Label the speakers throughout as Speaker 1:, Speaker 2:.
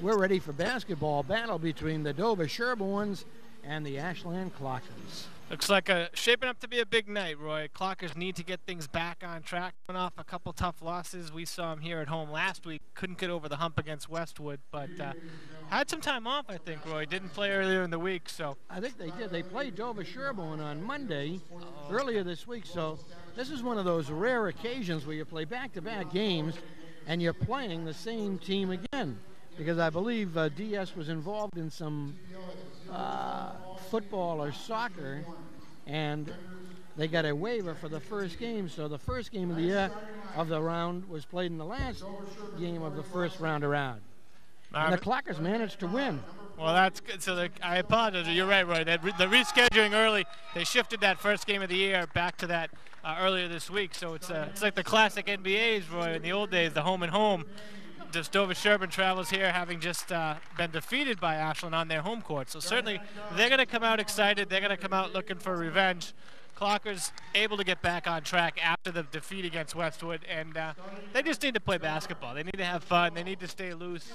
Speaker 1: We're ready for basketball battle between the Dover Sherborns and the Ashland Clockers.
Speaker 2: Looks like shaping up to be a big night, Roy. Clockers need to get things back on track. Coming off a couple tough losses. We saw them here at home last week. Couldn't get over the hump against Westwood, but had some time off, I think, Roy. Didn't play earlier in the week, so.
Speaker 1: I think they did. They played Dover Sherborn on Monday earlier this week, so this is one of those rare occasions where you play back-to-back games and you're playing the same team again. Because I believe DS was involved in some football or soccer, and they got a waiver for the first game. So the first game of the year of the round was played in the last game of the first round around. And the Clockers managed to win.
Speaker 2: Well, that's good. So I apologize. You're right, Roy. The rescheduling early, they shifted that first game of the year back to that earlier this week. So it's like the classic NBAs, Roy, in the old days, the home and home. Just Dover Sherborn travels here having just been defeated by Ashland on their home court. So certainly they're going to come out excited. They're going to come out looking for revenge. Clockers able to get back on track after the defeat against Westwood, and they just need to play basketball. They need to have fun. They need to stay loose.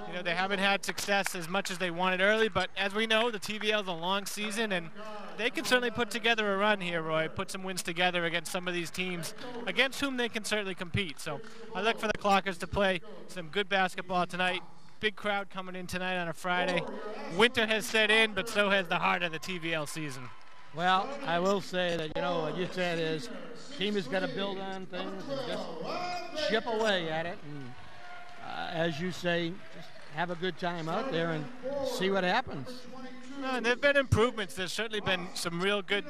Speaker 2: You know, they haven't had success as much as they wanted early, but as we know, the TVL is a long season, and they can certainly put together a run here, Roy, put some wins together against some of these teams against whom they can certainly compete. So I look for the Clockers to play some good basketball tonight. Big crowd coming in tonight on a Friday. Winter has set in, but so has the heart of the TVL season.
Speaker 1: Well, I will say that, you know, what you said is team has got to build on things and just chip away at it. And as you say, just have a good time out there and see what happens.
Speaker 2: No, there have been improvements. There's certainly been some real good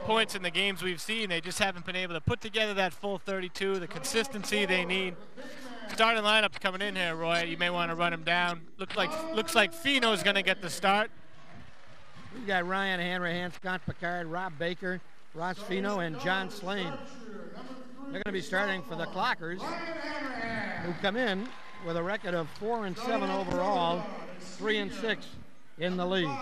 Speaker 2: points in the games we've seen. They just haven't been able to put together that full 32, the consistency they need. Starting lineups coming in here, Roy. You may want to run them down. Looks like Fino's going to get the start.
Speaker 1: We've got Ryan Hanrahan, Scott Picard, Rob Baker, Ross Fino, and John Slane. They're going to be starting for the Clockers, who come in with a record of 4-7 overall, 3-6 in the league.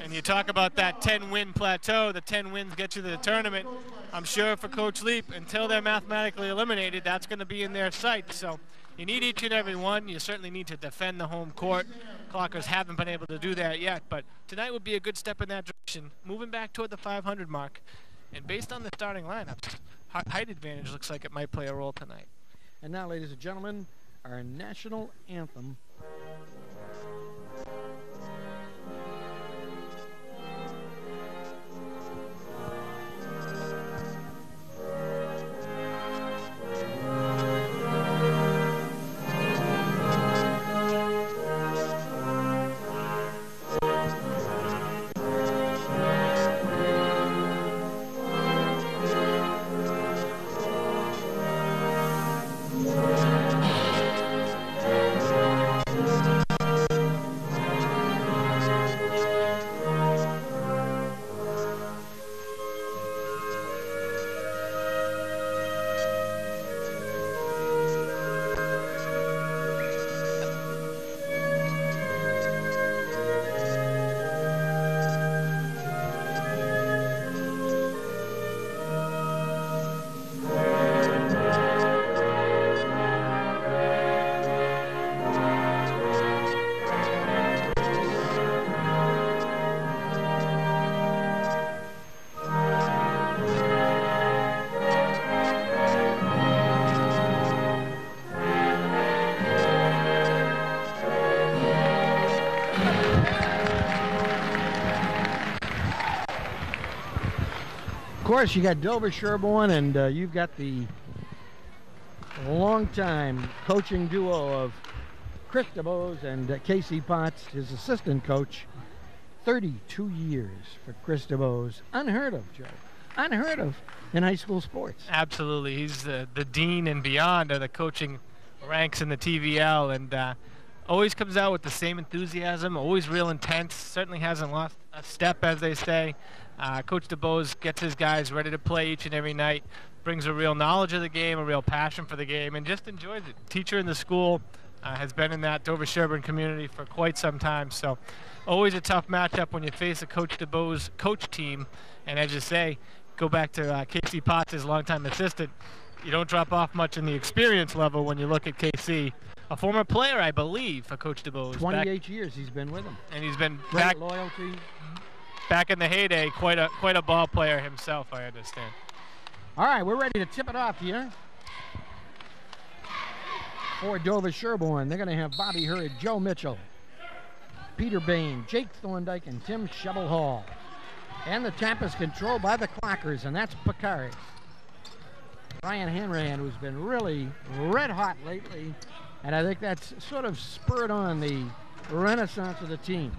Speaker 2: And you talk about that 10-win plateau. The 10 wins get you to the tournament. I'm sure for Coach Leap, until they're mathematically eliminated, that's going to be in their sights. So you need each and every one. You certainly need to defend the home court. Clockers haven't been able to do that yet, but tonight would be a good step in that direction, moving back toward the 500 mark. And based on the starting lineups, height advantage looks like it might play a role tonight.
Speaker 1: And now, ladies and gentlemen, our national anthem. Of course, you got Dover Sherborn, and you've got the longtime coaching duo of Chris DeBose and Casey Potts, his assistant coach. 32 years for Chris DeBose. Unheard of, Joe. Unheard of in high school sports.
Speaker 2: Absolutely. He's the dean and beyond of the coaching ranks in the TVL, and always comes out with the same enthusiasm, always real intense, certainly hasn't lost a step, as they say. Coach DeBose gets his guys ready to play each and every night, brings a real knowledge of the game, a real passion for the game, and just enjoys it. Teacher in the school, has been in that Dover Sherborn community for quite some time, so always a tough matchup when you face a Coach DeBose coach team. And as you say, go back to Casey Potts, his longtime assistant. You don't drop off much in the experience level when you look at KC. a former player, I believe, for Coach DeBose.
Speaker 1: 28 years he's been with him.
Speaker 2: And he's been
Speaker 1: Great loyalty.
Speaker 2: Back in the heyday, quite a ball player himself, I understand.
Speaker 1: All right, we're ready to tip it off here. For Dover Sherborn, they're going to have Bobby Hurd, Joe Mitchell, Peter Bain, Jake Thorndike, and Tim Shovel Hall. And the tap is controlled by the Clockers, and that's Picard. Ryan Hanrahan, who's been really red hot lately, and I think that's sort of spurred on the renaissance of the team.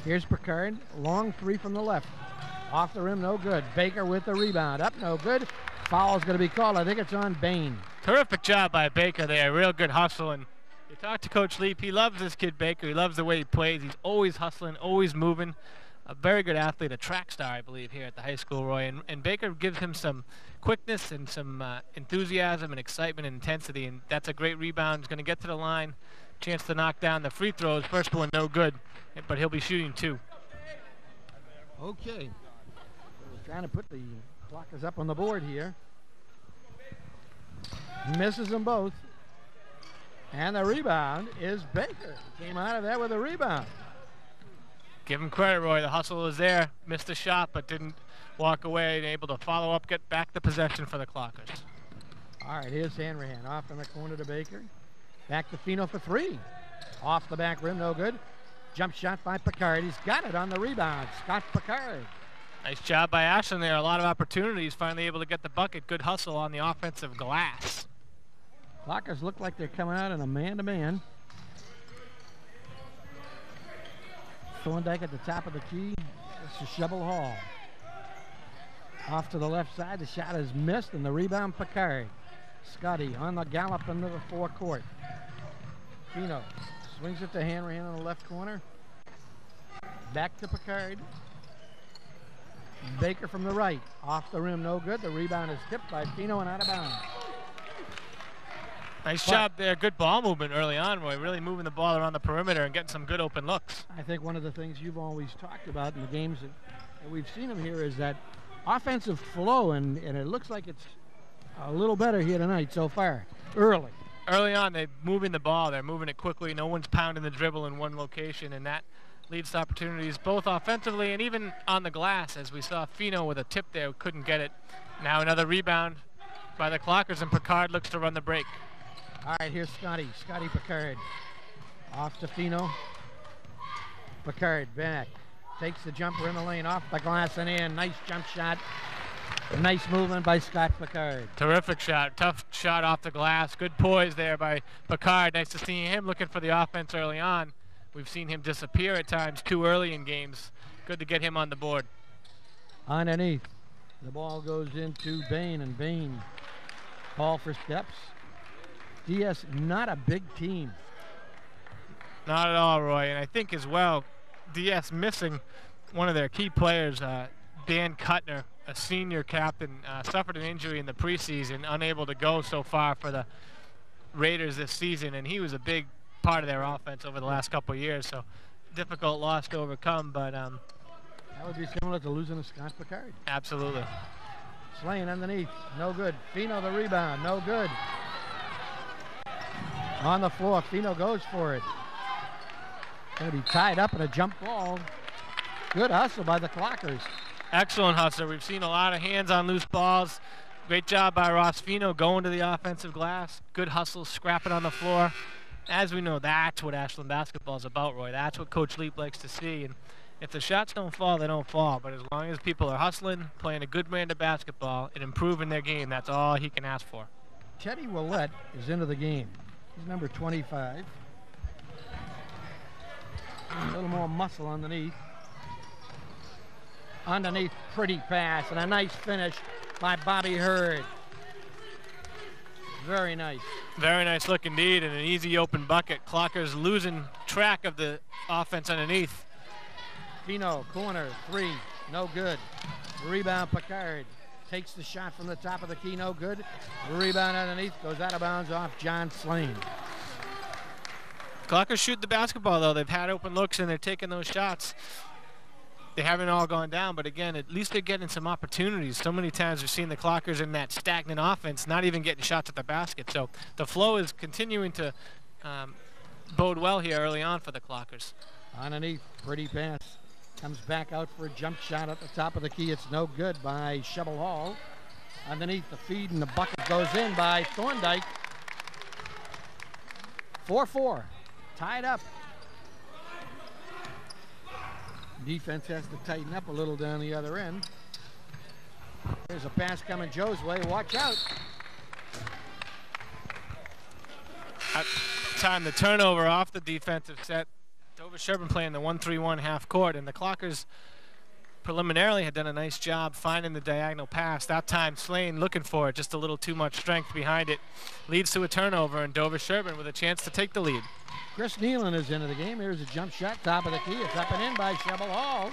Speaker 1: Here's Picard, long three from the left. Off the rim, no good. Baker with the rebound, up, no good. Foul's going to be called. I think it's on Bain.
Speaker 2: Terrific job by Baker there, real good hustle. And you talk to Coach Leap, he loves this kid Baker. He loves the way he plays. He's always hustling, always moving. A very good athlete, a track star, I believe, here at the high school, Roy. And Baker gives him some quickness and some enthusiasm and excitement and intensity, and that's a great rebound. He's going to get to the line, chance to knock down the free throws. First one, no good, but he'll be shooting two.
Speaker 1: Okay. We're trying to put the Clockers up on the board here. Misses them both. And the rebound is Baker. Came out of that with a rebound.
Speaker 2: Give him credit, Roy. The hustle was there. Missed a shot, but didn't walk away and able to follow up, get back the possession for the Clockers.
Speaker 1: All right, here's Hanrahan off in the corner to Baker. Back to Fino for three. Off the back rim, no good. Jump shot by Picard. He's got it on the rebound. Scott Picard.
Speaker 2: Nice job by Ashland there. A lot of opportunities. Finally able to get the bucket. Good hustle on the offensive glass.
Speaker 1: Clockers look like they're coming out in a man-to-man. Thorndike at the top of the key. This is Shovel Hall. Off to the left side. The shot is missed, and the rebound Picard. Scotty on the gallop into the forecourt. Fino swings it to Hanrahan in the left corner. Back to Picard. Baker from the right. Off the rim, no good. The rebound is tipped by Fino and out of bounds.
Speaker 2: Nice job there. Good ball movement early on, Roy. Really moving the ball around the perimeter and getting some good open looks.
Speaker 1: I think one of the things you've always talked about in the games that we've seen them here is that offensive flow, and it looks like it's a little better here tonight so far, early.
Speaker 2: Early on, they're moving the ball. They're moving it quickly. No one's pounding the dribble in one location, and that leads to opportunities both offensively and even on the glass, as we saw Fino with a tip there, couldn't get it. Now another rebound by the Clockers, and Picard looks to run the break.
Speaker 1: All right, here's Scotty Picard. Off to Fino. Picard back. Takes the jumper in the lane, off the glass and in. Nice jump shot. Nice movement by Scott Picard.
Speaker 2: Terrific shot. Tough shot off the glass. Good poise there by Picard. Nice to see him looking for the offense early on. We've seen him disappear at times too early in games. Good to get him on the board.
Speaker 1: Underneath, the ball goes into Bain, and Bain call for steps. DS, not a big team.
Speaker 2: Not at all, Roy. And I think as well, DS missing one of their key players, Dan Kuttner, a senior captain, suffered an injury in the preseason, unable to go so far for the Raiders this season, and he was a big part of their offense over the last couple of years, so difficult loss to overcome, but
Speaker 1: that would be similar to losing to Scott Picard.
Speaker 2: Absolutely.
Speaker 1: Slane underneath, no good. Fino the rebound, no good. On the floor, Fino goes for it. Going to be tied up in a jump ball. Good hustle by the Clockers.
Speaker 2: Excellent hustle. We've seen a lot of hands on loose balls. Great job by Ross Fino going to the offensive glass. Good hustle, scrapping on the floor. As we know, that's what Ashland basketball is about, Roy. That's what Coach Leap likes to see. And if the shots don't fall, they don't fall. But as long as people are hustling, playing a good brand of basketball, and improving their game, that's all he can ask for.
Speaker 1: Teddy Willett is into the game. He's number 25. A little more muscle underneath. Underneath, pretty pass, and a nice finish by Bobby Hurd. Very nice.
Speaker 2: Very nice look indeed, and an easy open bucket. Clockers losing track of the offense underneath.
Speaker 1: Fino, corner, three, no good. Rebound, Picard. Takes the shot from the top of the key, no good. Rebound underneath, goes out of bounds off John Slane.
Speaker 2: Clockers shoot the basketball, though. They've had open looks, and they're taking those shots. they haven't all gone down, but again, at least they're getting some opportunities. So many times we've seen the Clockers in that stagnant offense, not even getting shots at the basket. So the flow is continuing to bode well here early on for the Clockers.
Speaker 1: Underneath, pretty pass. Comes back out for a jump shot at the top of the key. It's no good by Shovel Hall. Underneath, the feed and the bucket goes in by Thorndike. 4-4, tied up. Defense has to tighten up a little down the other end. There's a pass coming Joe's way. Watch out.
Speaker 2: Time the turnover off the defensive set. Dover Sherborn playing the 1-3-1 half court, and the Clockers preliminarily had done a nice job finding the diagonal pass. That time Slane looking for it, just a little too much strength behind it. Leads to a turnover, and Dover Sherborn with a chance to take the lead.
Speaker 1: Chris Nealon is into the game. Here's a jump shot, top of the key. It's up and in by Shovel Hall.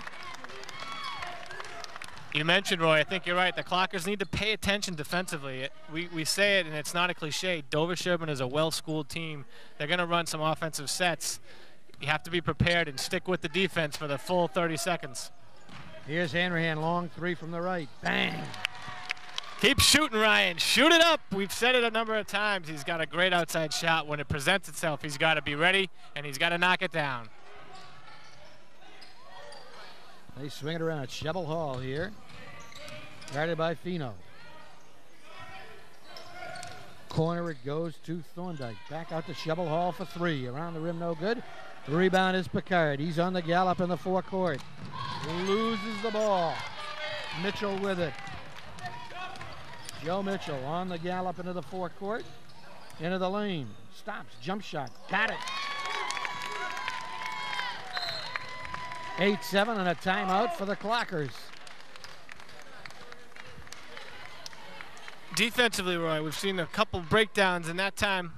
Speaker 2: You mentioned, Roy, I think you're right. The Clockers need to pay attention defensively. We say it, and it's not a cliche. Dover Sherborn is a well-schooled team. They're going to run some offensive sets. You have to be prepared and stick with the defense for the full 30 seconds.
Speaker 1: Here's Hanrahan, long three from the right. Bang!
Speaker 2: Keep shooting, Ryan. Shoot it up. We've said it a number of times. He's got a great outside shot. When it presents itself, he's got to be ready, and he's got to knock it down.
Speaker 1: They swing it around. Shovel Hall here. Guarded by Fino. Corner it goes to Thorndike. Back out to Shovel Hall for three. Around the rim, no good. The rebound is Picard. He's on the gallop in the forecourt. Loses the ball. Mitchell with it. Joe Mitchell on the gallop into the forecourt. Into the lane. Stops. Jump shot. Got it. 8-7 and a timeout for the Clockers.
Speaker 2: Defensively, Roy, we've seen a couple breakdowns, and that time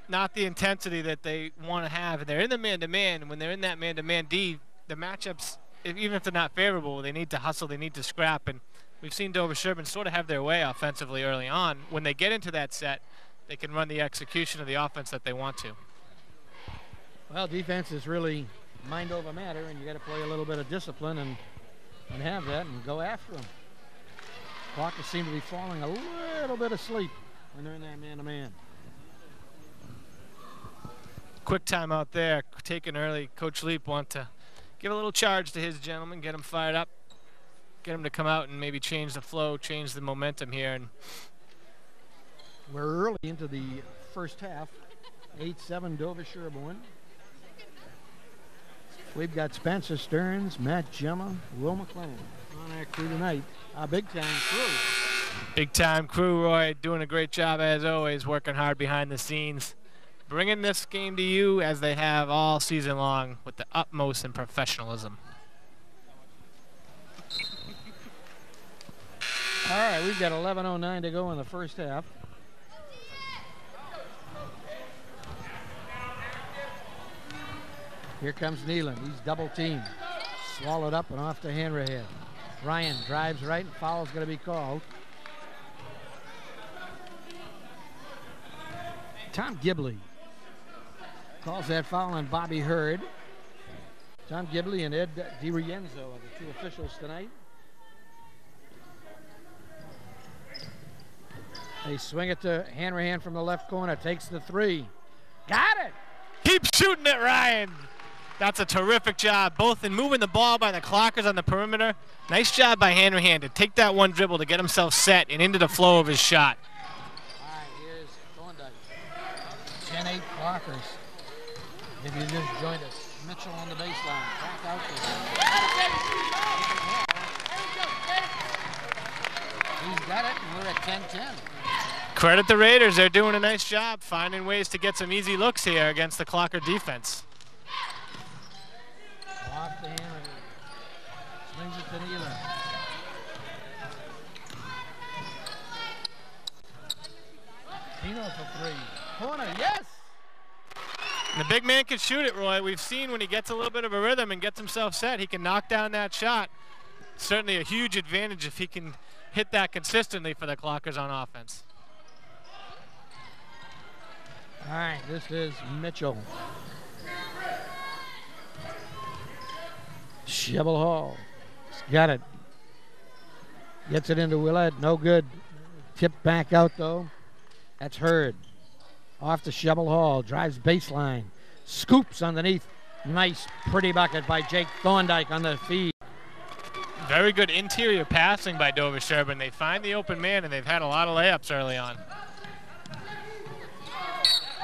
Speaker 2: not the intensity that they want to have. And they're in the man-to-man, and when they're in that man-to-man D, the matchups, even if they're not favorable, they need to hustle, they need to scrap. And we've seen Dover Sherborn sort of have their way offensively early on. When they get into that set, they can run the execution of the offense that they want to.
Speaker 1: Well, defense is really mind over matter, and you got to play a little bit of discipline and have that and go after them. Clockers seem to be falling a little bit asleep when they're in that man-to-man.
Speaker 2: Quick timeout there, taken early. Coach Leap wants to give a little charge to his gentlemen, get them fired up, get them to come out and maybe change the flow, change the momentum here. And
Speaker 1: we're early into the first half. 8-7 Dover Sherborn. We've got Spencer Stearns, Matt Gemma, Will McLean on our crew tonight. Our big-time crew.
Speaker 2: Big-time crew, Roy, doing a great job as always, working hard behind the scenes, bringing this game to you as they have all season long with the utmost in professionalism.
Speaker 1: All right, we've got 11:09 to go in the first half. Here comes Nealon. He's double-teamed. Swallowed up and off to Hanrahan. Ryan drives right, and foul's going to be called. Tom Gibley calls that foul on Bobby Hurd. Tom Gibley and Ed DiRienzo are the two officials tonight. They swing it to Hanrahan from the left corner. Takes the three. Got it!
Speaker 2: Keep shooting it, Ryan. That's a terrific job, both in moving the ball by the Clockers on the perimeter. Nice job by Hanrahan to take that one dribble to get himself set and into the flow of his shot.
Speaker 1: All right, here's Thorndike. 10-8 Clockers. If you just joined us, Mitchell on the baseline. Back out there. He's got it, and we're at 10-10.
Speaker 2: Credit the Raiders. They're doing a nice job finding ways to get some easy looks here against the Clocker defense.
Speaker 1: Off the hammer. Swings it to Nealon. Pino for three. Corner, yes!
Speaker 2: And the big man can shoot it, Roy. We've seen when he gets a little bit of a rhythm and gets himself set, he can knock down that shot. Certainly a huge advantage if he can hit that consistently for the Clockers on offense.
Speaker 1: All right, this is Mitchell. Shovel Hall. got it. Gets it into Willett. No good. Tipped back out, though. That's Hurd. Off to Shovel Hall. Drives baseline. Scoops underneath. Nice, pretty bucket by Jake Thorndike on the feed.
Speaker 2: Very good interior passing by Dover Sherborn. They find the open man, and they've had a lot of layups early on.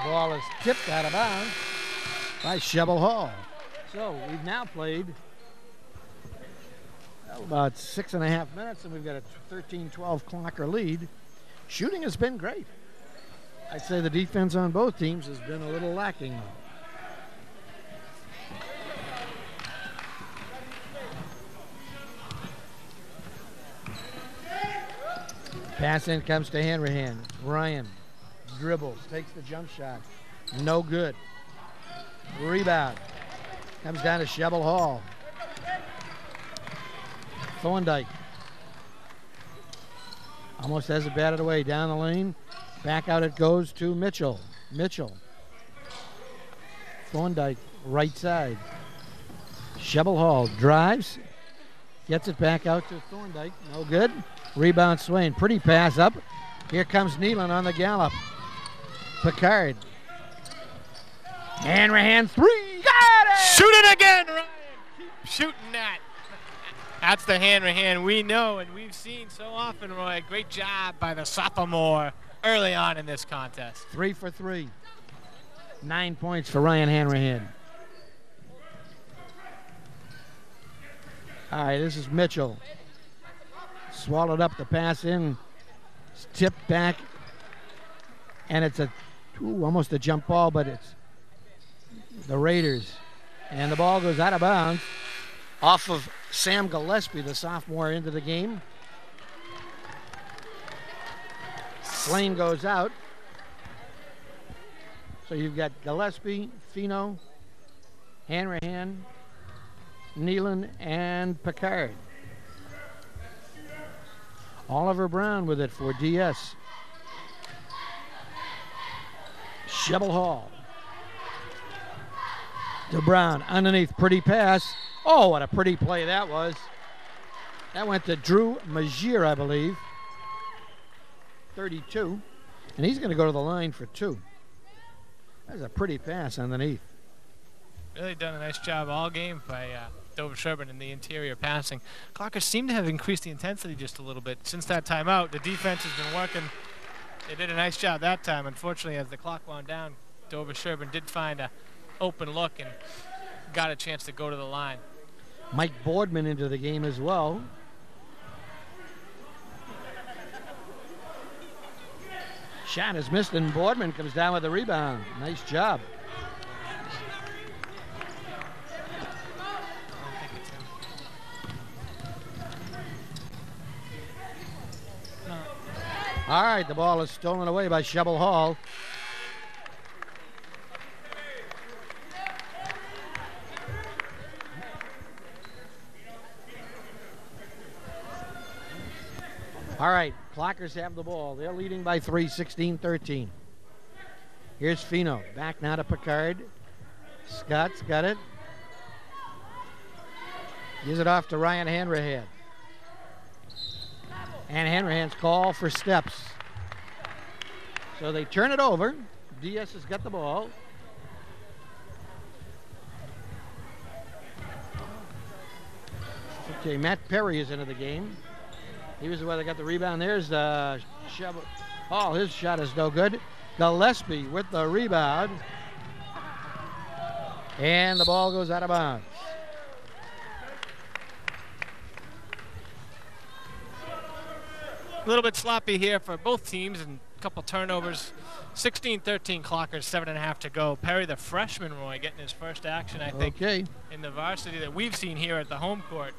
Speaker 1: Ball is tipped out of bounds by Shovel Hall. So we've now played about 6.5 minutes, and we've got a 13-12 clocker lead. Shooting has been great. I'd say the defense on both teams has been a little lacking, though. Pass in comes to Hanrahan. Ryan dribbles, takes the jump shot. No good. Rebound. Comes down to Shovel Hall. Thorndike. Almost has it batted away down the lane. Back out it goes to Mitchell. Mitchell. Thorndike, right side. Shovel Hall drives. Gets it back out to Thorndike. No good. Rebound Swain. Pretty pass up. Here comes Nealon on the gallop. Picard. Hanrahan three. Got it!
Speaker 2: Shoot it again, Ryan. Keep shooting that. That's the Hanrahan we know and we've seen so often, Roy. Great job by the sophomore early on in this contest.
Speaker 1: 3 for 3. 9 points for Ryan Hanrahan. All right, this is Mitchell. Swallowed up the pass in. It's tipped back. And it's almost a jump ball, but it's the Raiders. And the ball goes out of bounds off of Sam Gillespie, the sophomore, into the game. Slane goes out. So you've got Gillespie, Fino, Hanrahan, Nealon, and Picard. Oliver Brown with it for DS. Shovel Hall. To Brown, underneath, pretty pass. Oh, what a pretty play that was. That went to Drew Magier, I believe. 32. And he's going to go to the line for 2. That's a pretty pass underneath.
Speaker 2: Really done a nice job all game by Dover Sherborn in the interior passing. Clockers seem to have increased the intensity just a little bit. Since that timeout, the defense has been working. They did a nice job that time. Unfortunately, as the clock wound down, Dover Sherborn did find an open look and got a chance to go to the line.
Speaker 1: Mike Boardman into the game as well. Shot is missed and Boardman comes down with a rebound. Nice job. All right, the ball is stolen away by Shovel Hall. All right, Clockers have the ball. They're leading by 3, 16-13. Here's Fino. Back now to Picard. Scott's got it. Gives it off to Ryan Hanrahan. And Hanrahan's call for steps. So they turn it over. DS has got the ball. Okay, Matt Perry is into the game. He was the one that got the rebound. There's Shovel Hall. His shot is no good. Gillespie with the rebound. And the ball goes out of bounds.
Speaker 2: A little bit sloppy here for both teams and a couple turnovers. 16-13 Clockers, 7.5 to go. Perry, the freshman, Roy, getting his first action, I think, in the varsity that we've seen here at the home court.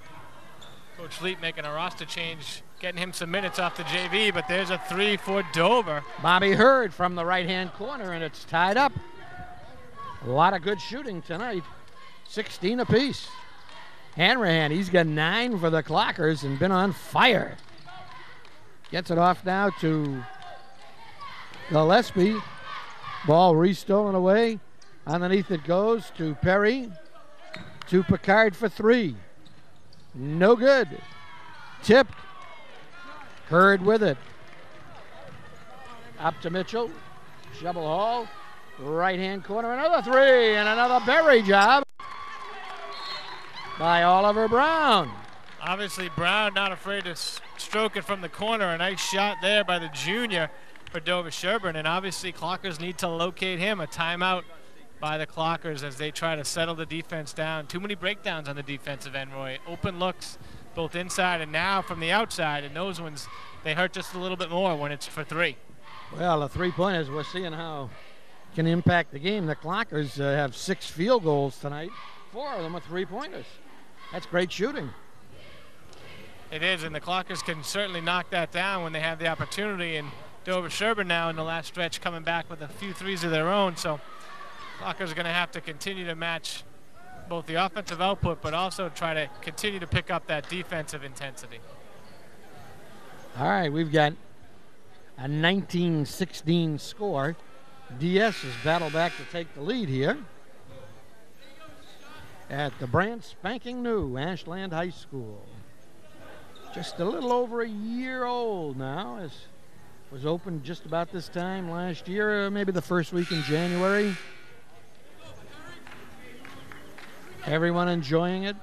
Speaker 2: Coach Leet making a roster change, getting him some minutes off the JV, but there's a 3 for Dover.
Speaker 1: Bobby Hurd from the right-hand corner, and it's tied up. A lot of good shooting tonight. 16 apiece. Hanrahan, he's got 9 for the Clockers and been on fire. Gets it off now to Gillespie. Ball restolen away. Underneath it goes to Perry. To Picard for 3. No good. Tipped. Hurd with it. Up to Mitchell. Shovel Hall. Right-hand corner. Another three and another berry job by Oliver Brown.
Speaker 2: Obviously, Brown not afraid to stroke it from the corner. A nice shot there by the junior for Dover Sherborn. And obviously, Clockers need to locate him. A timeout by the Clockers as they try to settle the defense down. Too many breakdowns on the defensive end, Roy. Open looks both inside and now from the outside. And those ones, they hurt just a little bit more when it's for three.
Speaker 1: Well, the three-pointers, we're seeing how can impact the game. The Clockers have 6 field goals tonight. 4 of them are three-pointers. That's great shooting.
Speaker 2: It is, and the Clockers can certainly knock that down when they have the opportunity. And Dover Sherborn now in the last stretch coming back with a few threes of their own. So Clockers are going to have to continue to match both the offensive output, but also try to continue to pick up that defensive intensity.
Speaker 1: All right, we've got a 19-16 score. DS has battled back to take the lead here at the brand spanking new Ashland High School. Just a little over a year old now. It was opened just about this time last year, maybe the first week in January. Everyone enjoying it.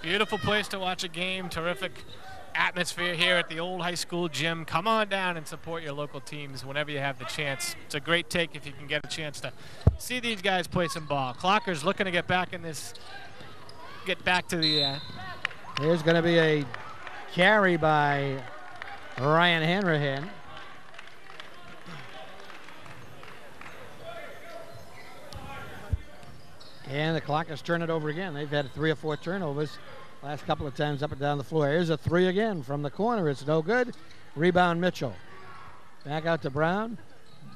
Speaker 2: Beautiful place to watch a game. Terrific atmosphere here at the old high school gym. Come on down and support your local teams whenever you have the chance. It's a great take if you can get a chance to see these guys play some ball. Clockers looking to get back in this, get back to the...
Speaker 1: There's going to be a carry by Ryan Hanrahan. And the Clockers turn it over again. They've had 3 or 4 turnovers last couple of times up and down the floor. Here's a three again from the corner. It's no good. Rebound Mitchell. Back out to Brown.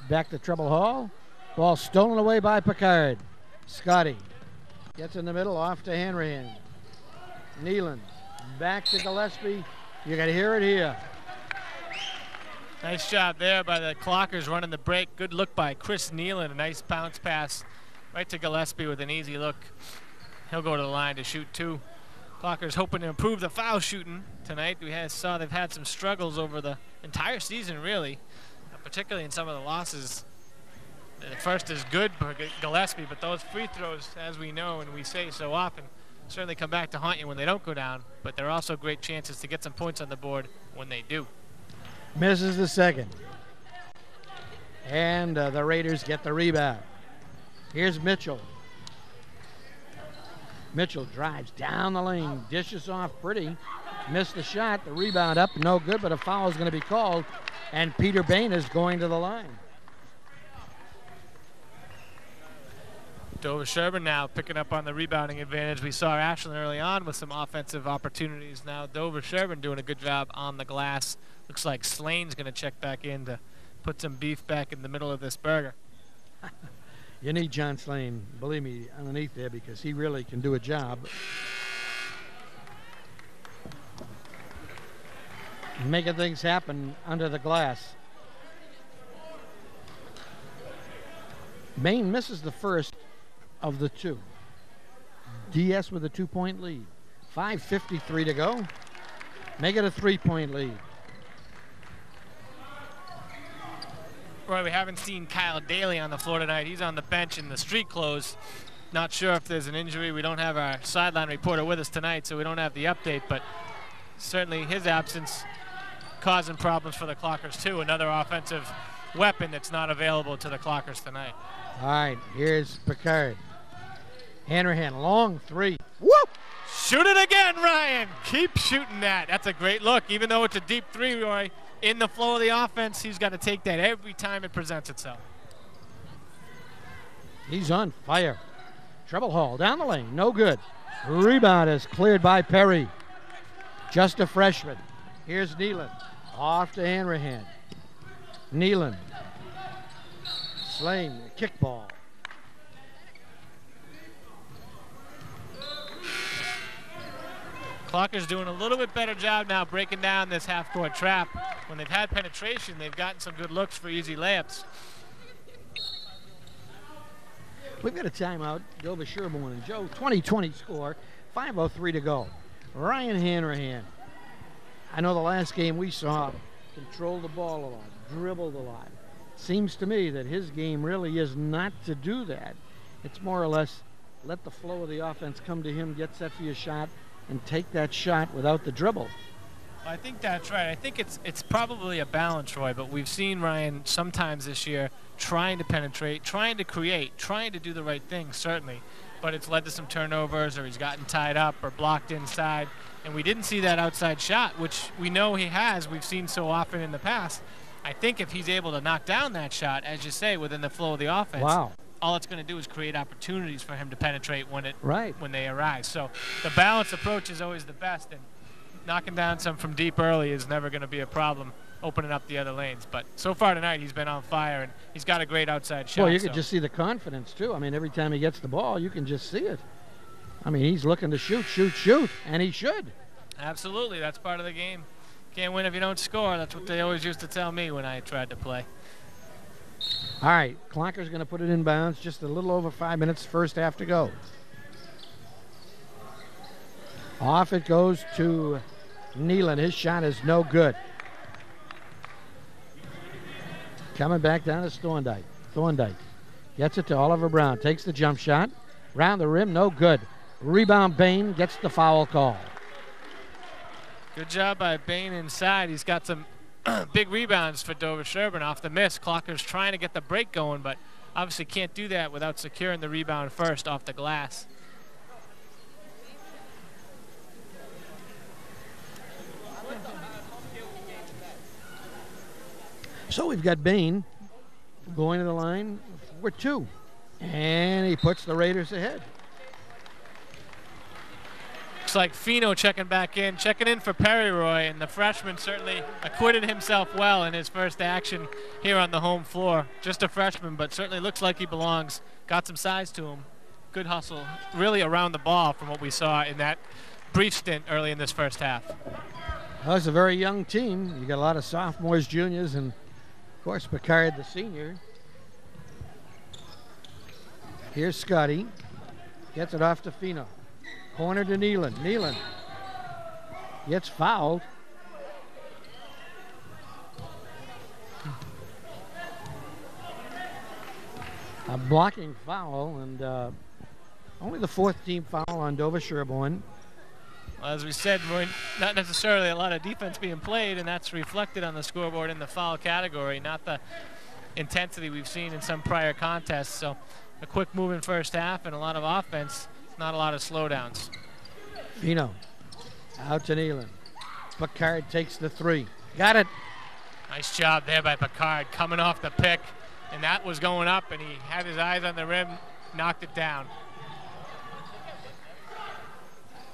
Speaker 1: Back to Treble Hall. Ball stolen away by Picard. Scotty gets in the middle, off to Hanrahan. Nealon back to Gillespie. You got to hear it here.
Speaker 2: Nice job there by the Clockers running the break. Good look by Chris Nealon. A nice bounce pass right to Gillespie with an easy look. He'll go to the line to shoot 2. Clockers hoping to improve the foul shooting tonight. We saw they've had some struggles over the entire season, really, particularly in some of the losses. The first is good for Gillespie, but those free throws, as we know and we say so often, certainly come back to haunt you when they don't go down, but they're also great chances to get some points on the board when they do.
Speaker 1: Misses the second. And the Raiders get the rebound. Here's Mitchell. Mitchell drives down the lane, dishes off pretty. Missed the shot, the rebound up, no good, but a foul is going to be called, and Peter Bain is going to the line.
Speaker 2: Dover Sherborn now picking up on the rebounding advantage. We saw Ashland early on with some offensive opportunities. Now Dover Sherborn doing a good job on the glass. Looks like Slane's going to check back in to put some beef back in the middle of this burger.
Speaker 1: You need John Slane, believe me, underneath there because he really can do a job. Making things happen under the glass. Maine misses the first of the 2. DS with a 2-point lead. 5:53 to go. Make it a 3-point lead.
Speaker 2: Roy, we haven't seen Kyle Daly on the floor tonight. He's on the bench in the street clothes. Not sure if there's an injury. We don't have our sideline reporter with us tonight, so we don't have the update, but certainly his absence causing problems for the Clockers too. Another offensive weapon that's not available to the Clockers tonight.
Speaker 1: All right, here's Picard. Hanrahan, long 3. Whoop!
Speaker 2: Shoot it again, Ryan. Keep shooting that. That's a great look. Even though it's a deep 3, Roy, in the flow of the offense, he's got to take that every time it presents itself.
Speaker 1: He's on fire. Treble Hall down the lane, no good. Rebound is cleared by Perry. Just a freshman. Here's Nealon. Off to Hanrahan. Nealon. Slane, kickball.
Speaker 2: Clockers doing a little bit better job now breaking down this half-court trap. When they've had penetration, they've gotten some good looks for easy layups.
Speaker 1: We've got a timeout. Dover Sherborn and Joe, 20-20 score. 5:03 to go. Ryan Hanrahan. I know the last game we saw controlled the ball a lot, dribbled a lot. Seems to me that his game really is not to do that. It's more or less let the flow of the offense come to him, get set for your shot, and take that shot without the dribble.
Speaker 2: I think that's right. I think it's probably a balance, Roy, but we've seen Ryan sometimes this year trying to penetrate, trying to create, trying to do the right thing, certainly. But it's led to some turnovers, or he's gotten tied up or blocked inside. And we didn't see that outside shot, which we know he has. We've seen so often in the past. I think if he's able to knock down that shot, as you say, within the flow of the offense,
Speaker 1: wow,
Speaker 2: all it's going to do is create opportunities for him to penetrate when they arise. So the balanced approach is always the best, and knocking down some from deep early is never going to be a problem, opening up the other lanes. But so far tonight, he's been on fire, and he's got a great outside shot.
Speaker 1: Well, you could just see the confidence, too. I mean, every time he gets the ball, you can just see it. I mean, he's looking to shoot, and he should.
Speaker 2: Absolutely. That's part of the game. Can't win if you don't score. That's what they always used to tell me when I tried to play.
Speaker 1: All right, Clocker's going to put it in bounds. Just a little over 5 minutes, first half to go. Off it goes to Nealon. His shot is no good. Coming back down to Thorndike. Thorndike gets it to Oliver Brown. Takes the jump shot. Round the rim, no good. Rebound, Bain gets the foul call.
Speaker 2: Good job by Bain inside. He's got some big rebounds for Dover Sherborn off the miss. Clocker's trying to get the break going, but obviously can't do that without securing the rebound first off the glass.
Speaker 1: So we've got Bain going to the line for 2. And he puts the Raiders ahead.
Speaker 2: Looks like Fino checking in for Perry, Roy, and the freshman certainly acquitted himself well in his first action here on the home floor. Just a freshman, but certainly looks like he belongs. Got some size to him. Good hustle, really around the ball from what we saw in that brief stint early in this first half.
Speaker 1: Well, it's a very young team. You got a lot of sophomores, juniors, and of course Picard, the senior. Here's Scotty. Gets it off to Fino. Corner to Nealon. Nealon gets fouled. A blocking foul, and only the 4th team foul on Dover Sherborn.
Speaker 2: Well, as we said, not necessarily a lot of defense being played, and that's reflected on the scoreboard in the foul category, not the intensity we've seen in some prior contests. So a quick moving first half and a lot of offense, not a lot of slowdowns.
Speaker 1: Fino out to Nealon. Picard takes the 3. Got it.
Speaker 2: Nice job there by Picard coming off the pick, and that was going up, and he had his eyes on the rim, knocked it down.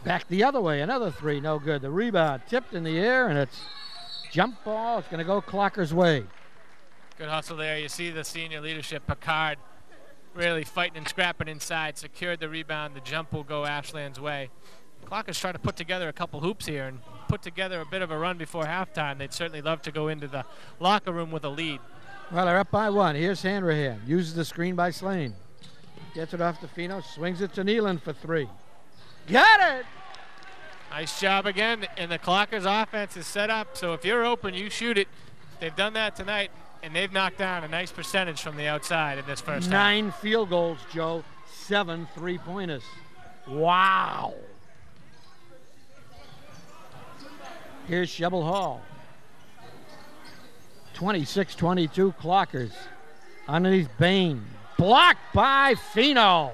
Speaker 1: Back the other way, another 3, no good. The rebound tipped in the air, and it's jump ball. It's going to go Clocker's way.
Speaker 2: Good hustle there. You see the senior leadership. Picard really fighting and scrapping inside, secured the rebound. The jump will go Ashland's way. Clocker's trying to put together a couple hoops here and put together a bit of a run before halftime. They'd certainly love to go into the locker room with a lead.
Speaker 1: Well, they're up by 1. Here's Hanrahan. Uses the screen by Slane. Gets it off to Fino. Swings it to Nealon for 3. Got it!
Speaker 2: Nice job again, and the Clockers offense is set up, so if you're open, you shoot it. They've done that tonight, and they've knocked down a nice percentage from the outside in this first half.
Speaker 1: 9 field goals, Joe. 7 three-pointers. Wow! Here's Shebel Hall. 26-22 Clockers. Underneath Bain. Blocked by Fino.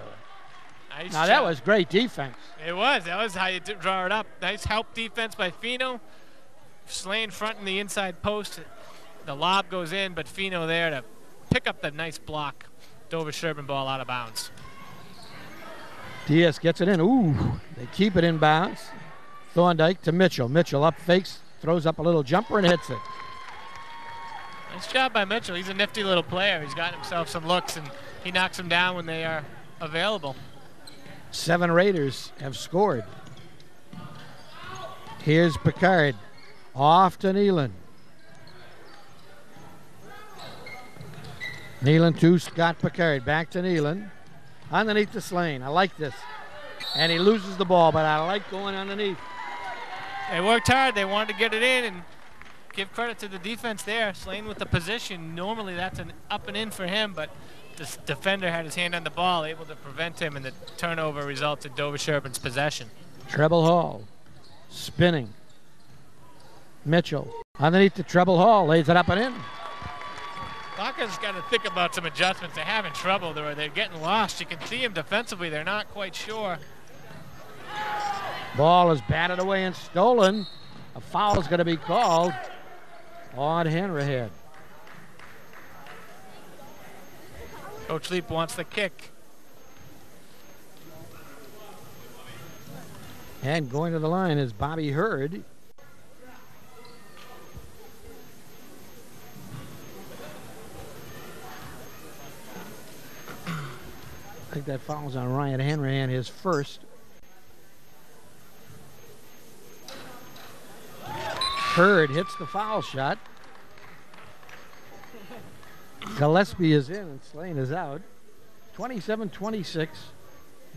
Speaker 2: Nice
Speaker 1: now
Speaker 2: job.
Speaker 1: That was great defense.
Speaker 2: It was. That was how you draw it up. Nice help defense by Fino. Slane fronting the inside post. The lob goes in, but Fino there to pick up the nice block. Dover Sherborn ball out of bounds.
Speaker 1: Diaz gets it in. Ooh, they keep it in bounds. Thorndike to Mitchell. Mitchell up fakes, throws up a little jumper and hits it.
Speaker 2: Nice job by Mitchell. He's a nifty little player. He's got himself some looks, and he knocks them down when they are available.
Speaker 1: 7 Raiders have scored. Here's Picard. Off to Nealon. Nealon to Scott Picard. Back to Nealon. Underneath the Slane. I like this. And he loses the ball, but I like going underneath.
Speaker 2: They worked hard. They wanted to get it in, and give credit to the defense there. Slane with the position. Normally that's an up and in for him, but this defender had his hand on the ball, able to prevent him, and the turnover results in Dover Sherborn's possession.
Speaker 1: Treble Hall spinning. Mitchell underneath the treble Hall, lays it up and in.
Speaker 2: WACA's got to think about some adjustments. They're having trouble. They're getting lost. You can see them defensively. They're not quite sure.
Speaker 1: Ball is batted away and stolen. A foul is going to be called on Hanrahan.
Speaker 2: Coach Leap wants the kick.
Speaker 1: And going to the line is Bobby Hurd. I think that foul's on Ryan Hanrahan, his first. Hurd hits the foul shot. Gillespie is in and Slane is out. 27-26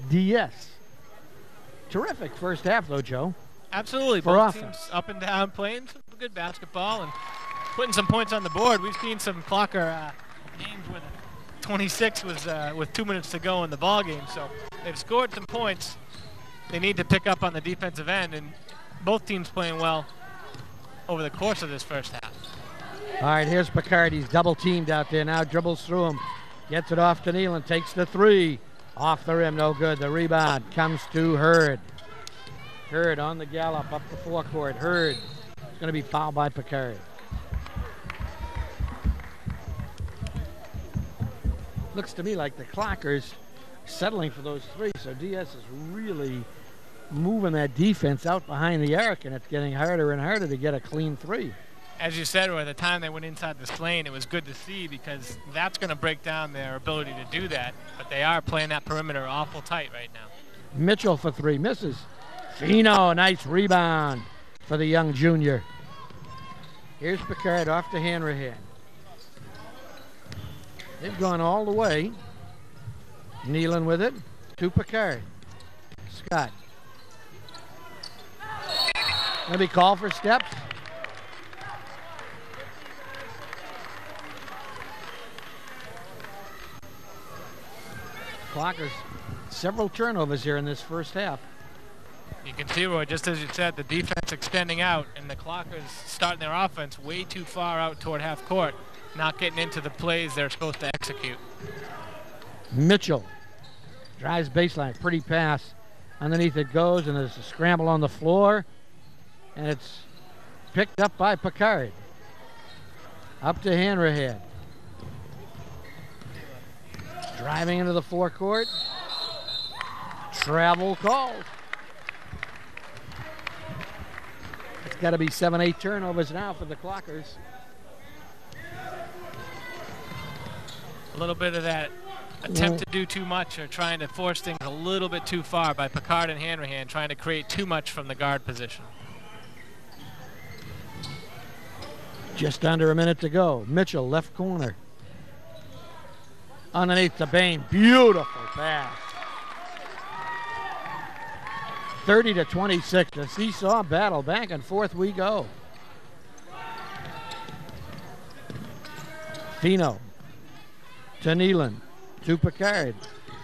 Speaker 1: DS. Terrific first half though, Joe.
Speaker 2: Absolutely.
Speaker 1: For
Speaker 2: both
Speaker 1: offense.
Speaker 2: teams up and down, playing some good basketball and putting some points on the board. We've seen some Clocker games where the 26 was with 2 minutes to go in the ball game. So they've scored some points. They need to pick up on the defensive end, and both teams playing well over the course of this first half.
Speaker 1: All right, here's Picard. He's double teamed out there now, dribbles through him. Gets it off to Nealon, takes the three. Off the rim, no good. The rebound comes to Hurd. Hurd on the gallop up the forecourt. Hurd is going to be fouled by Picard. Looks to me like the Clockers settling for those three, so DS is really moving that defense out behind the arc, and it's getting harder and harder to get a clean three.
Speaker 2: As you said, by the time they went inside the Slane, it was good to see because that's going to break down their ability to do that. But they are playing that perimeter awful tight right now.
Speaker 1: Mitchell for three, misses. Fino, nice rebound for the young junior. Here's Picard off to Hanrahan. They've gone all the way. Nealon with it to Picard. Scott. Going to be called for steps. Clockers, several turnovers here in this first half.
Speaker 2: You can see, Roy, just as you said, the defense extending out and the Clockers starting their offense way too far out toward half court, not getting into the plays they're supposed to execute.
Speaker 1: Mitchell drives baseline, pretty pass. Underneath it goes, and there's a scramble on the floor, and it's picked up by Picard. Up to Hanrahan. Driving into the forecourt. Travel called. It's got to be 7-8 turnovers now for the Clockers.
Speaker 2: A little bit of that attempt to do too much or trying to force things a little bit too far by Picard and Hanrahan, trying to create too much from the guard position.
Speaker 1: Just under a minute to go. Mitchell, left corner. Underneath the Bain, beautiful pass. 30-26, a seesaw battle. Back and forth we go. Fino to Nealon, to Picard.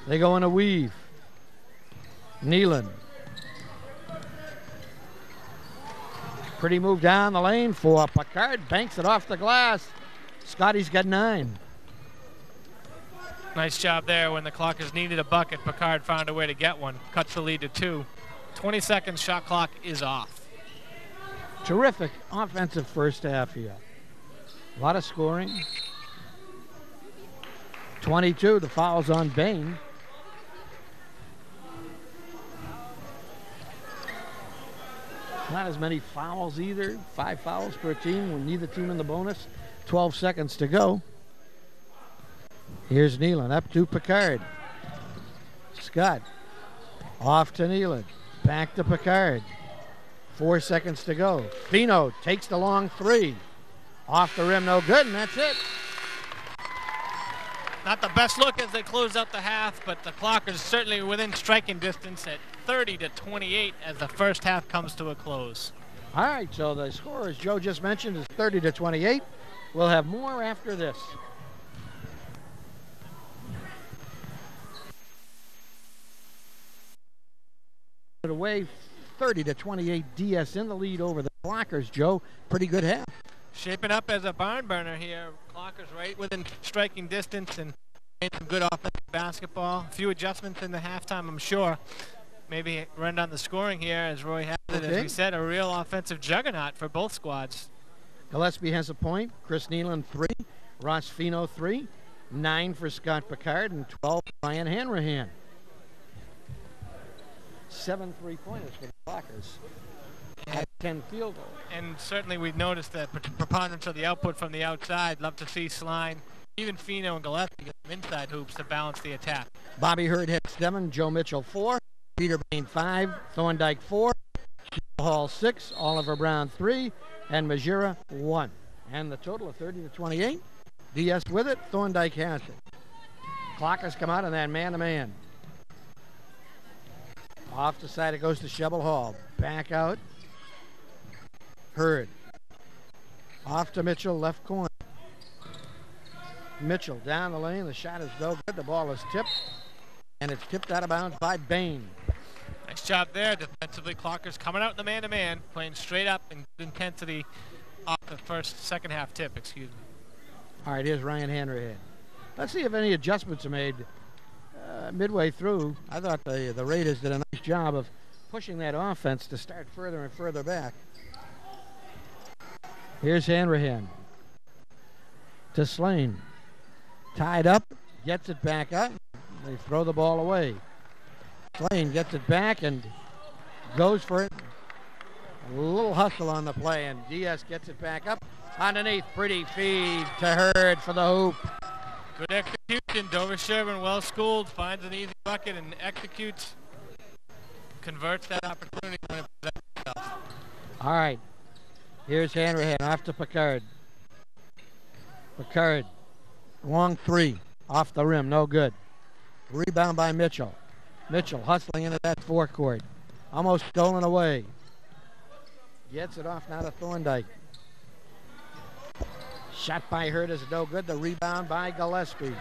Speaker 1: They go in a weave. Nealon. Pretty move down the lane for Picard. Banks it off the glass. Scotty's got 9.
Speaker 2: Nice job there when the Clockers needed a bucket. Picard found a way to get one. Cuts the lead to 2. 20 seconds, shot clock is off.
Speaker 1: Terrific offensive first half here. A lot of scoring. 22, the foul's on Bain. Not as many fouls either. 5 fouls per team with neither team in the bonus. 12 seconds to go. Here's Nealon up to Picard. Scott off to Nealon. Back to Picard. 4 seconds to go. Fino takes the long 3. Off the rim, no good, and that's it.
Speaker 2: Not the best look as they close out the half, but the Clockers certainly within striking distance at 30-28 as the first half comes to a close.
Speaker 1: All right, so the score, as Joe just mentioned, is 30-28. We'll have more after this. Away 30-28, DS in the lead over the Clockers. Joe, pretty good half.
Speaker 2: Shaping up as a barn burner here. Clockers right within striking distance and playing some good offensive basketball. A few adjustments in the halftime, I'm sure. Maybe run down the scoring here as Roy has it. As we said, a real offensive juggernaut for both squads.
Speaker 1: Gillespie has a point. Chris Nealon 3. Ross Fino 3. 9 for Scott Picard and 12 for Ryan Hanrahan. 7 3-pointers for the Clockers. 10 field goals.
Speaker 2: And certainly we've noticed the preponderance of the output from the outside. Love to see Sline, even Fino and Gillespie get some inside hoops to balance the attack.
Speaker 1: Bobby Hurd hits 7, Joe Mitchell 4, Peter Bain 5, Thorndike 4, Hall 6, Oliver Brown 3, and Majira 1. And the total of 30-28. DS with it, Thorndike has it. Clockers come out on that man-to-man. Off the side it goes to Shebbel Hall. Back out. Hurd. Off to Mitchell, left corner. Mitchell down the lane. The shot is no good. The ball is tipped. And it's tipped out of bounds by Bain.
Speaker 2: Nice job there defensively. Clockers coming out in the man-to-man, playing straight up in intensity off the second half tip, excuse me.
Speaker 1: All right, here's Ryan Hanrahan. Let's see if any adjustments are made midway through. I thought the Raiders did a nice job of pushing that offense to start further and further back. Here's Hanrahan to Slane. Tied up, gets it back up. They throw the ball away. Slane gets it back and goes for it. A little hustle on the play, and Diaz gets it back up. Underneath, pretty feed to Hurd for the hoop.
Speaker 2: Good execution. Dover Sherborn, well schooled, finds an easy bucket and executes, converts that opportunity when it presents itself.
Speaker 1: All right. Here's Hanrahan off to Picard. Picard, long 3, off the rim, no good. Rebound by Mitchell. Mitchell hustling into that forecourt. Almost stolen away. Gets it off now to Thorndike. Shot by Hurd is no good. The rebound by Gillespie.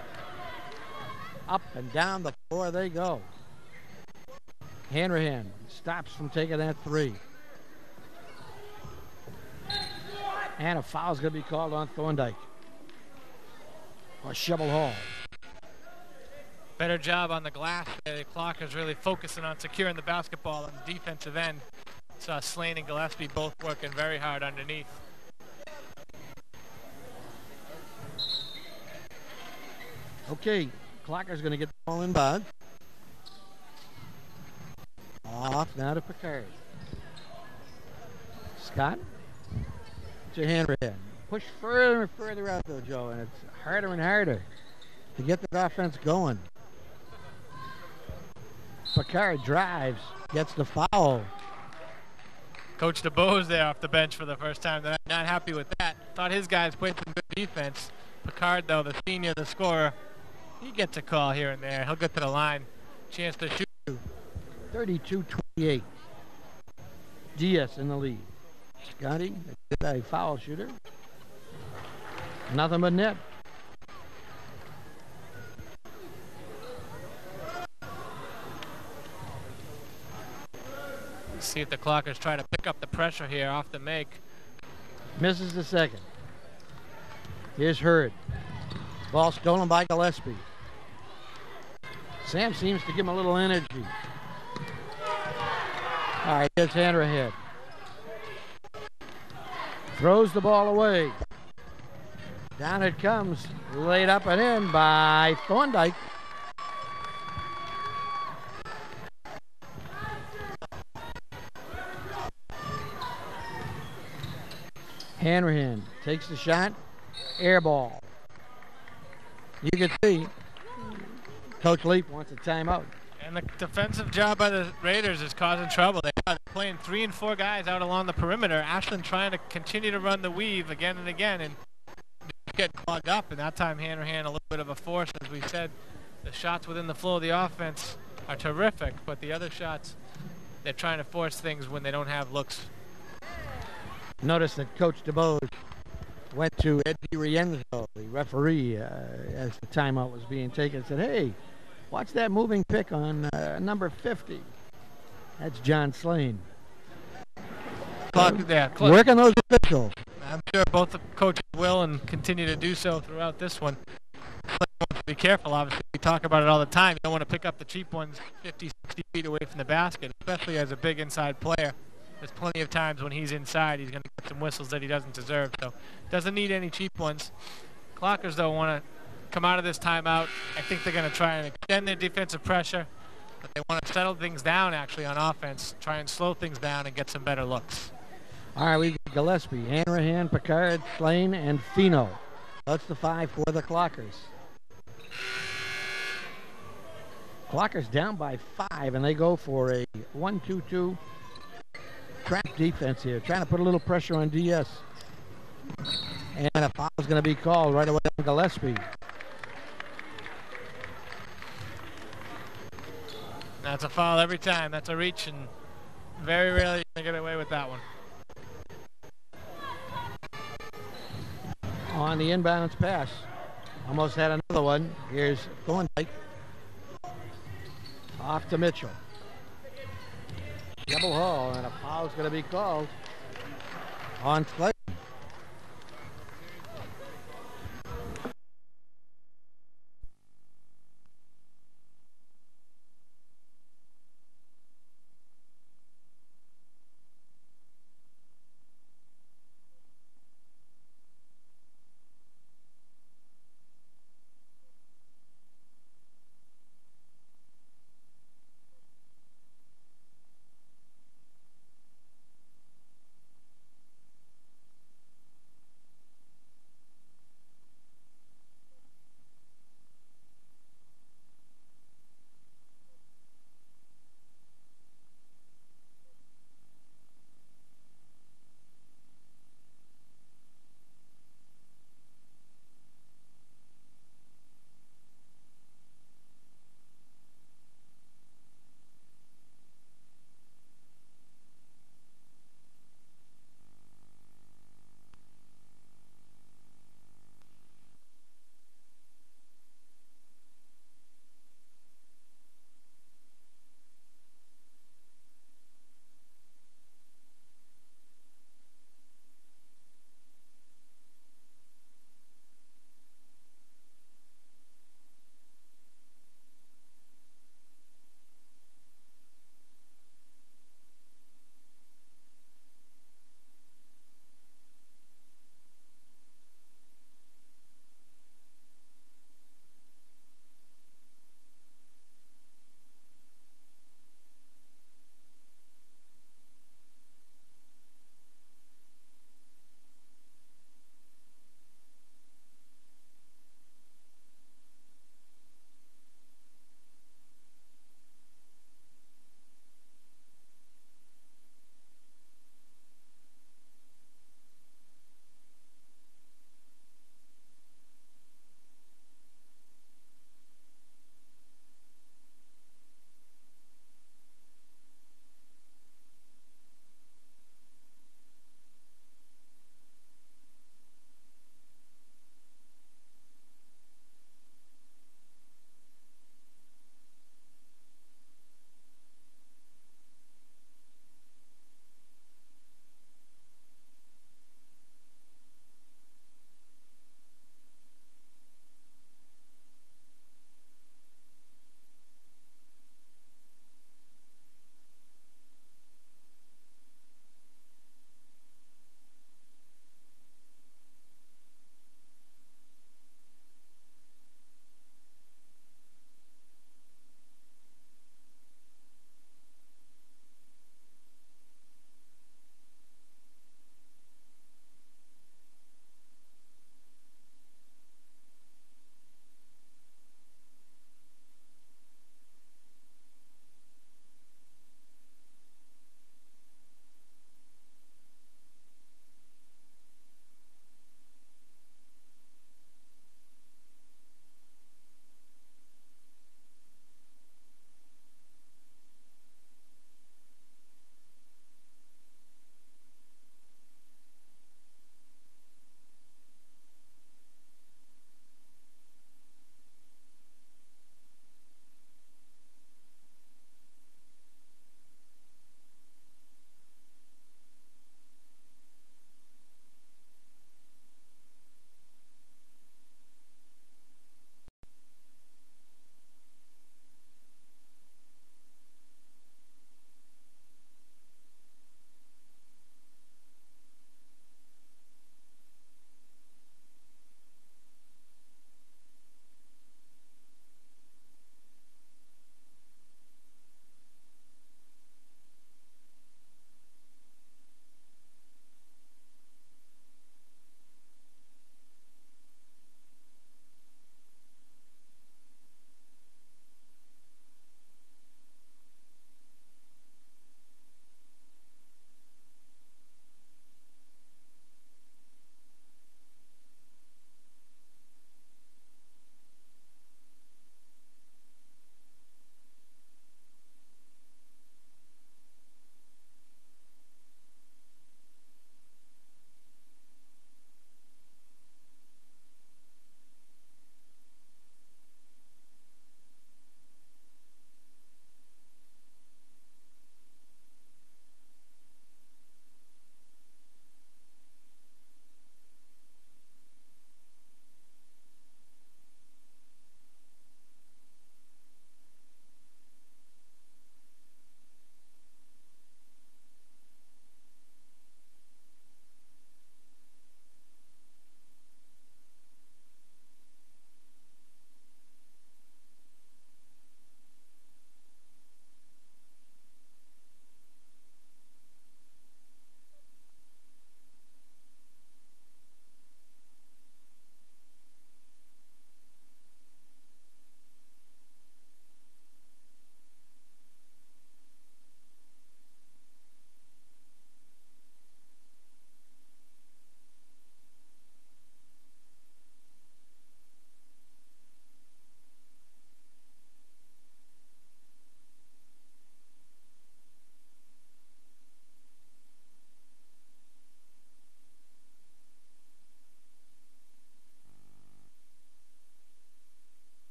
Speaker 1: Up and down the floor they go. Hanrahan stops from taking that 3. And a foul's going to be called on Thorndike. Or Shebbel Hall.
Speaker 2: Better job on the glass there. The Clockers really focusing on securing the basketball on the defensive end. Saw Slane and Gillespie both working very hard underneath.
Speaker 1: Okay, Clocker's going to get the ball in bounds. Off now to Picard. Scott to Hanrahan. Push further and further out though, Joe, and it's harder and harder to get the offense going. Picard drives, gets the foul.
Speaker 2: Coach DeBose there off the bench for the first time. They're not happy with that. Thought his guys played some good defense. Picard, though, the senior, the scorer, he gets a call here and there. He'll get to the line. Chance to shoot.
Speaker 1: 32-28. Diaz in the lead. Scotty, a foul shooter. Nothing but net.
Speaker 2: Let's see if the Clockers try to pick up the pressure here off the make.
Speaker 1: Misses the second. Here's Hurd. Ball stolen by Gillespie. Sam seems to give him a little energy. All right, here's Hanrahan. Throws the ball away. Down it comes. Laid up and in by Thorndike. Hanrahan takes the shot. Air ball. You can see Coach Leap wants a timeout.
Speaker 2: And the defensive job by the Raiders is causing trouble. They're playing 3 and 4 guys out along the perimeter. Ashland trying to continue to run the weave again and again. And getting clogged up, and that time Hanrahan a little bit of a force. As we said, the shots within the flow of the offense are terrific, but the other shots, they're trying to force things when they don't have looks.
Speaker 1: Notice that Coach DeBose went to Eddie Rienzo, the referee, as the timeout was being taken, and said, hey, watch that moving pick on number 50. That's John Slane. Working those officials.
Speaker 2: I'm sure both the coaches will and continue to do so throughout this one. Be careful, obviously. We talk about it all the time. You don't want to pick up the cheap ones 50, 60 feet away from the basket, especially as a big inside player. There's plenty of times when he's inside, he's going to get some whistles that he doesn't deserve. So doesn't need any cheap ones. Clockers, though, want to come out of this timeout. I think they're going to try and extend their defensive pressure, but they want to settle things down, actually, on offense, try and slow things down and get some better looks.
Speaker 1: All right, we got Gillespie, Hanrahan, Picard, Slane, and Fino. That's the 5 for the Clockers. Clockers down by 5, and they go for a 1-2-2 trap defense here, trying to put a little pressure on DS. And a foul is going to be called right away on Gillespie.
Speaker 2: That's a foul every time. That's a reach, and very rarely you can get away with that one.
Speaker 1: On the inbounds pass. Almost had another one. Here's Thorndike. Off to Mitchell. Double haul, and a foul's going to be called on Slade.